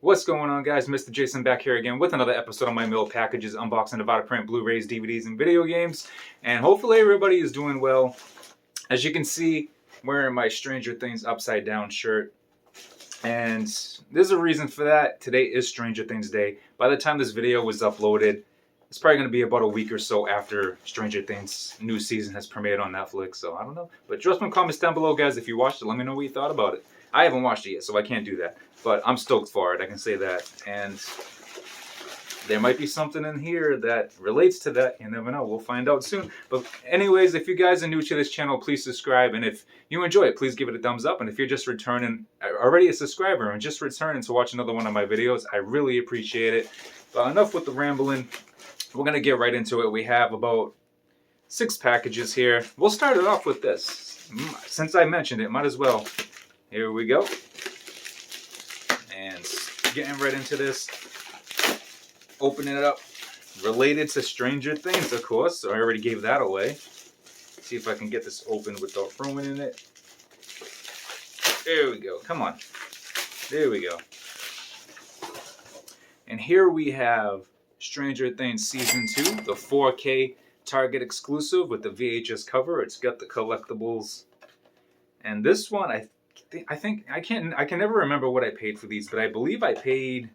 What's going on, guys? Mr. Jason back here again with another episode of my mail packages, unboxing of out-of-print Blu-rays, DVDs, and video games. And hopefully everybody is doing well. As you can see, I'm wearing my Stranger Things upside down shirt. And there's a reason for that. Today is Stranger Things Day. By the time this video was uploaded, it's probably going to be about a week or so after Stranger Things' new season has premiered on Netflix. So I don't know. But drop some comments down below, guys. If you watched it, let me know what you thought about it. I haven't watched it yet, so I can't do that. But I'm stoked for it, I can say that. And there might be something in here that relates to that. You never know. We'll find out soon. But anyways, if you guys are new to this channel, please subscribe. And if you enjoy it, please give it a thumbs up. And if you're just returning, already a subscriber and just returning to watch another one of my videos, I really appreciate it. But enough with the rambling. We're going to get right into it. We have about 6 packages here. We'll start it off with this. Since I mentioned it, might as well. Here we go. And getting right into this. Opening it up. Related to Stranger Things, of course. So I already gave that away. See if I can get this open without ruining it. There we go. Come on. There we go. And here we have Stranger Things Season 2, the 4K Target exclusive with the VHS cover. It's got the collectibles. And this one, I can never remember what I paid for these, but I believe I paid,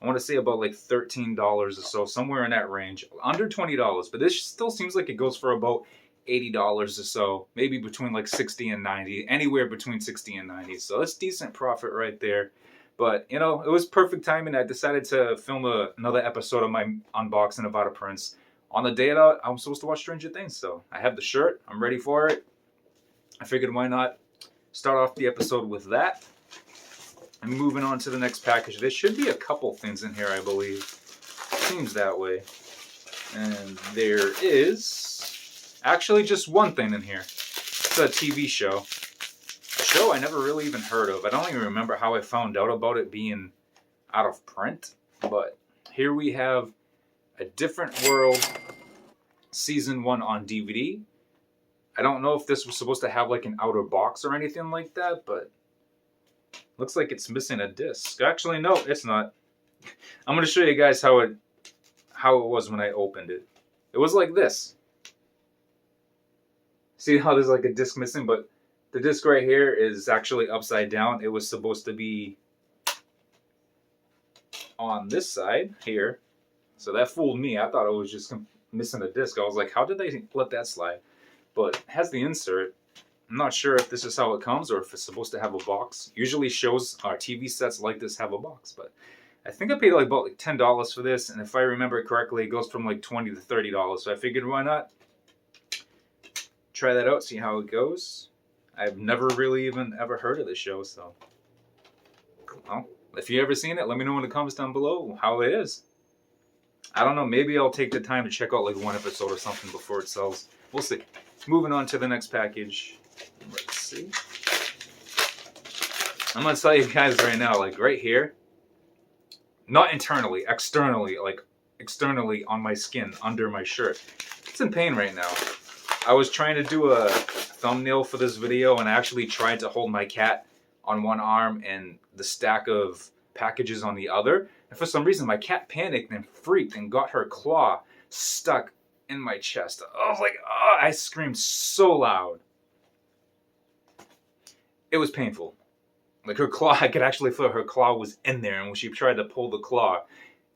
I want to say about like $13 or so, somewhere in that range, under $20. But this still seems like it goes for about $80 or so, maybe between like 60 and 90, anywhere between 60 and 90. So that's decent profit right there. But you know, it was perfect timing. I decided to film another episode of my unboxing of out-of-prints on the day that I'm supposed to watch Stranger Things. So I have the shirt. I'm ready for it. I figured why not start off the episode with that. And moving on to the next package. There should be a couple things in here, I believe. Seems that way. And there is actually just one thing in here. It's a TV show. A show I never really even heard of. I don't even remember how I found out about it being out of print. But here we have A Different World Season 1 on DVD. I don't know if this was supposed to have like an outer box or anything like that, but looks like it's missing a disc. Actually, no, it's not. I'm going to show you guys how it was when I opened it. It was like this. See how there's like a disc missing, but the disc right here is actually upside down. It was supposed to be on this side here. So that fooled me. I thought it was just missing a disc. I was like, how did they let that slide? But it has the insert. I'm not sure if this is how it comes or if it's supposed to have a box. Usually shows or TV sets like this have a box, but I think I paid like about like $10 for this, and if I remember correctly, it goes from like $20 to $30. So I figured why not try that out, see how it goes. I've never really even ever heard of this show, so well, if you ever seen it, let me know in the comments down below how it is. I don't know, maybe I'll take the time to check out like one episode or something before it sells. We'll see. Moving on to the next package. Let's see. I'm going to tell you guys right now, like right here, not internally, externally, like externally on my skin, under my shirt. It's in pain right now. I was trying to do a thumbnail for this video, and I actually tried to hold my cat on one arm and the stack of packages on the other. And for some reason, my cat panicked and freaked and got her claw stuck in my chest. I was like, oh, I screamed so loud. It was painful. Like her claw, I could actually feel her claw was in there, and when she tried to pull the claw,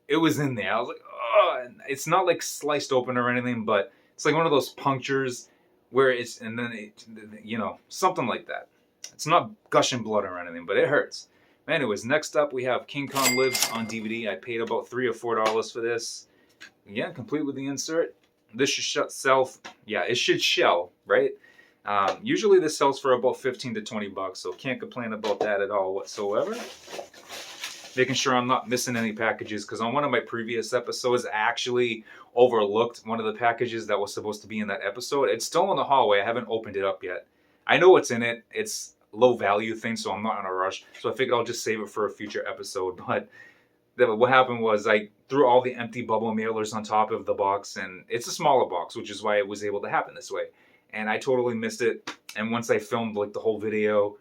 it was in there. I was like, oh, and it's not like sliced open or anything, but it's like one of those punctures where it's, and then it, you know, something like that. It's not gushing blood or anything, but it hurts. Anyways, next up we have King Kong Lives on DVD. I paid about $3 or $4 for this. Again, complete with the insert. This should sell, yeah, it should shell, right? Usually this sells for about 15 to 20 bucks, so can't complain about that at all whatsoever. Making sure I'm not missing any packages, because on one of my previous episodes, I actually overlooked one of the packages that was supposed to be in that episode. It's still in the hallway. I haven't opened it up yet. I know what's in it. It's low value thing, so I'm not in a rush. So I figured I'll just save it for a future episode. But what happened was I threw all the empty bubble mailers on top of the box, and it's a smaller box, which is why it was able to happen this way. And I totally missed it. And once I filmed like the whole video,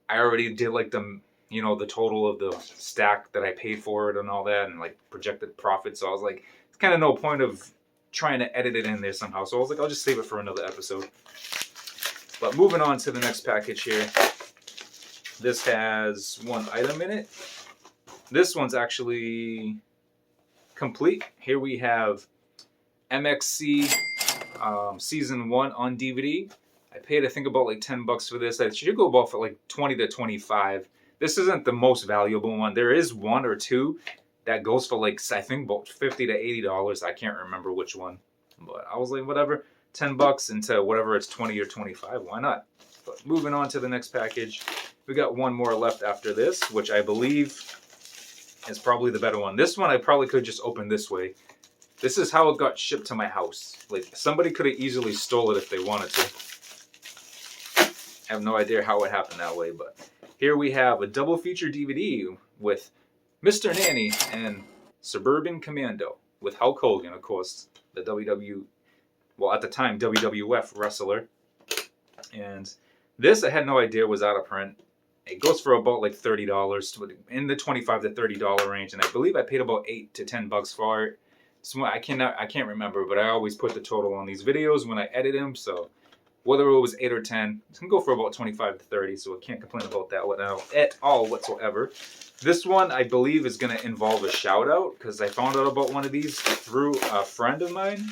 I already did like the you know, the total of the stack that I paid for it and all that, and like projected profit. So I was like, it's kind of no point of trying to edit it in there somehow. So I was like, I'll just save it for another episode. But moving on to the next package here. This has one item in it. This one's actually complete. Here we have MXC Season 1 on DVD. I paid, I think, about like $10 for this. It should go about for like 20 to 25. This isn't the most valuable one. There is one or two that goes for like, I think, about $50 to $80. I can't remember which one. But I was like, whatever, $10 into whatever it's 20 or 25. Why not? But moving on to the next package. We got one more left after this, which I believe is probably the better one. This one I probably could just open this way. This is how it got shipped to my house. Like, somebody could have easily stole it if they wanted to. I have no idea how it happened that way, but here we have a double feature DVD with Mr. Nanny and Suburban Commando with Hulk Hogan, of course, the well, at the time, WWF wrestler. And this I had no idea was out of print. It goes for about like $30, in the $25 to $30 range, and I believe I paid about $8 to $10 for it. So I can't remember, but I always put the total on these videos when I edit them. So whether it was 8 or 10, it's gonna go for about 25 to 30. So I can't complain about that at all whatsoever. This one I believe is gonna involve a shout out because I found out about one of these through a friend of mine.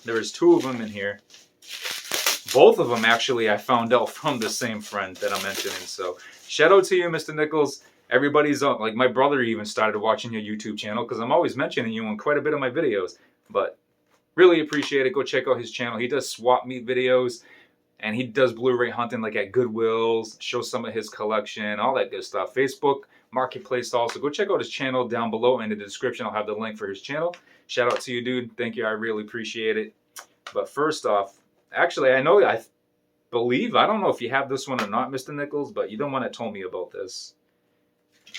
There's two of them in here. Both of them, actually, I found out from the same friend that I'm mentioning. So, shout out to you, Mr. Nichols. Everybody's on. Like, my brother even started watching your YouTube channel because I'm always mentioning you in quite a bit of my videos. But, really appreciate it. Go check out his channel. He does swap meet videos. And he does Blu-ray hunting, like at Goodwill's. Shows some of his collection, all that good stuff. Facebook Marketplace also. Go check out his channel down below in the description. I'll have the link for his channel. Shout out to you, dude. Thank you. I really appreciate it. But first off, actually, I don't know if you have this one or not, Mr. Nichols, but you're the one that told me about this.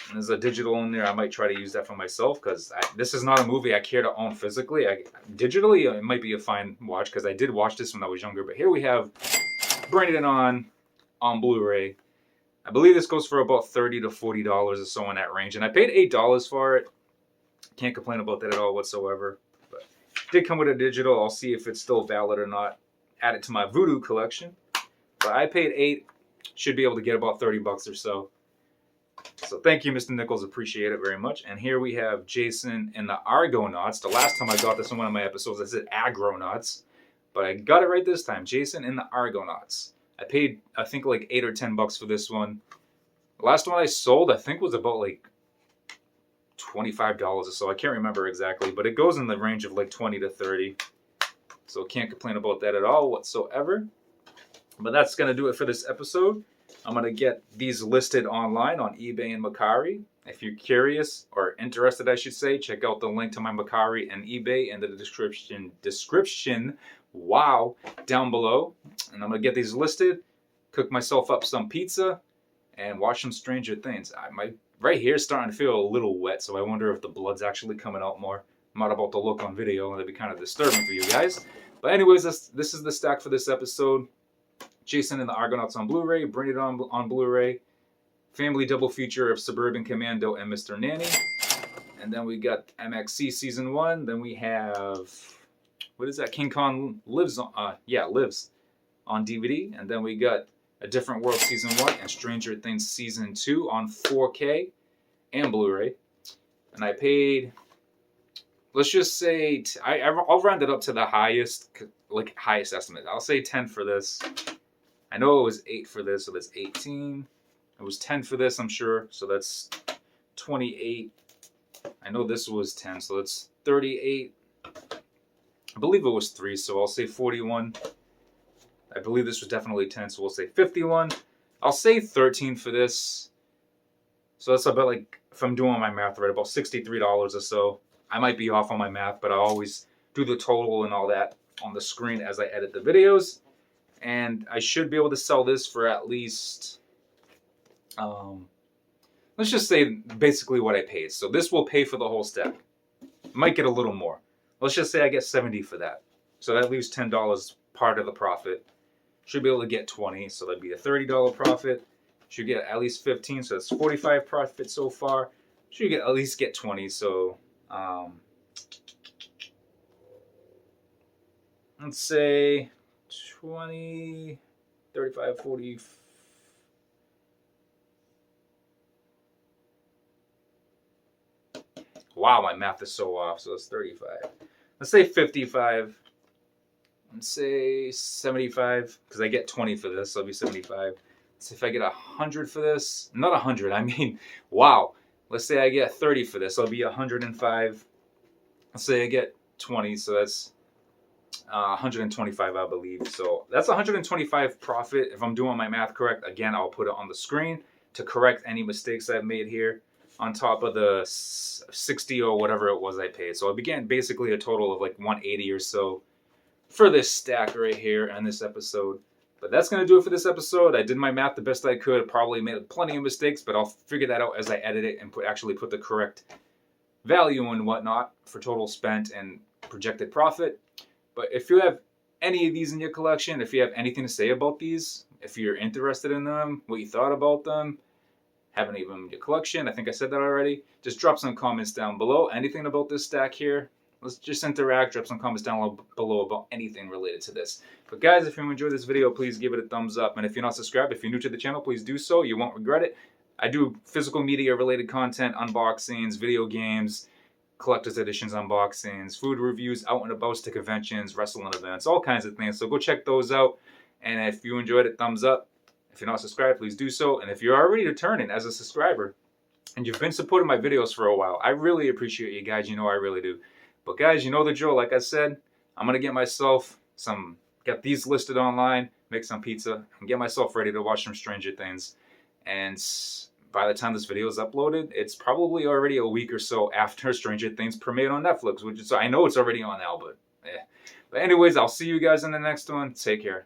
And there's a digital in there. I might try to use that for myself because this is not a movie I care to own physically. Digitally, it might be a fine watch because I did watch this when I was younger. But here we have Bring It On Blu-ray. I believe this goes for about $30 to $40 or so in that range. And I paid $8 for it. Can't complain about that at all whatsoever. But it did come with a digital. I'll see if it's still valid or not. Add it to my Voodoo collection. But I paid $8. Should be able to get about $30 or so. So thank you, Mr. Nichols. Appreciate it very much. And here we have Jason and the Argonauts. The last time I got this in one of my episodes, I said Agronauts. But I got it right this time. Jason and the Argonauts. I paid, I think, like $8 or $10 for this one. The last one I sold, I think, was about like $25 or so. I can't remember exactly. But it goes in the range of like 20 to 30. So can't complain about that at all whatsoever. But that's going to do it for this episode. I'm going to get these listed online on eBay and Mercari. If you're curious or interested, I should say, check out the link to my Mercari and eBay in the description, wow, down below. And I'm going to get these listed, cook myself up some pizza, and watch some Stranger Things. My right here is starting to feel a little wet, so I wonder if the blood's actually coming out more. I'm not about to look on video, and that'd be kind of disturbing for you guys. But anyways, this is the stack for this episode. Jason and the Argonauts on Blu-ray, Bring It On Blu-ray, family double feature of Suburban Commando and Mr. Nanny. And then we got MXC Season 1. Then we have, what is that? King Kong Lives on, Lives on DVD. And then we got A Different World Season 1 and Stranger Things Season 2 on 4K and Blu-ray. And I paid, let's just say, I'll round it up to the highest estimate. I'll say 10 for this. I know it was 8 for this, so that's 18. It was 10 for this, I'm sure, so that's 28. I know this was 10, so that's 38. I believe it was 3, so I'll say 41. I believe this was definitely 10, so we'll say 51. I'll say 13 for this. So that's about, like, if I'm doing my math right, about $63 or so. I might be off on my math, but I always do the total and all that on the screen as I edit the videos. And I should be able to sell this for at least, let's just say basically what I paid. So this will pay for the whole stack. Might get a little more. Let's just say I get 70 for that. So that leaves $10 part of the profit. Should be able to get 20, so that'd be a $30 profit. Should get at least 15, so that's 45 profit so far. Should get at least get 20, so let's say 20, 35, 40. Wow, my math is so off, so it's 35. Let's say 55. Let's say 75, because I get 20 for this, so it'll be 75. So if I get 100 for this, not 100, I mean, wow. Let's say I get 30 for this, so it'll be 105. Let's say I get 20, so that's 125, I believe. So that's 125 profit. If I'm doing my math correct, again, I'll put it on the screen to correct any mistakes I've made here on top of the 60 or whatever it was I paid. So I began basically a total of like 180 or so for this stack right here and this episode. But that's going to do it for this episode. I did my math the best I could. Probably made plenty of mistakes, but I'll figure that out as I edit it and actually put the correct value and whatnot for total spent and projected profit. But if you have any of these in your collection, if you have anything to say about these, if you're interested in them, what you thought about them, have any of them in your collection, I think I said that already, just drop some comments down below. Anything about this stack here, let's just interact, drop some comments down below about anything related to this. But guys, if you enjoyed this video, please give it a thumbs up. And if you're not subscribed, if you're new to the channel, please do so. You won't regret it. I do physical media related content, unboxings, video games, collector's editions unboxings, food reviews, out and about to conventions, wrestling events, all kinds of things. So go check those out. And if you enjoyed it, thumbs up. If you're not subscribed, please do so. And if you're already returning as a subscriber and you've been supporting my videos for a while, I really appreciate you guys. You know I really do. But guys, you know the drill. Like I said, I'm going to get myself get these listed online, make some pizza, and get myself ready to watch some Stranger Things. And by the time this video is uploaded, it's probably already a week or so after Stranger Things premiered on Netflix, which is, I know it's already on now, but yeah. But anyways, I'll see you guys in the next one. Take care.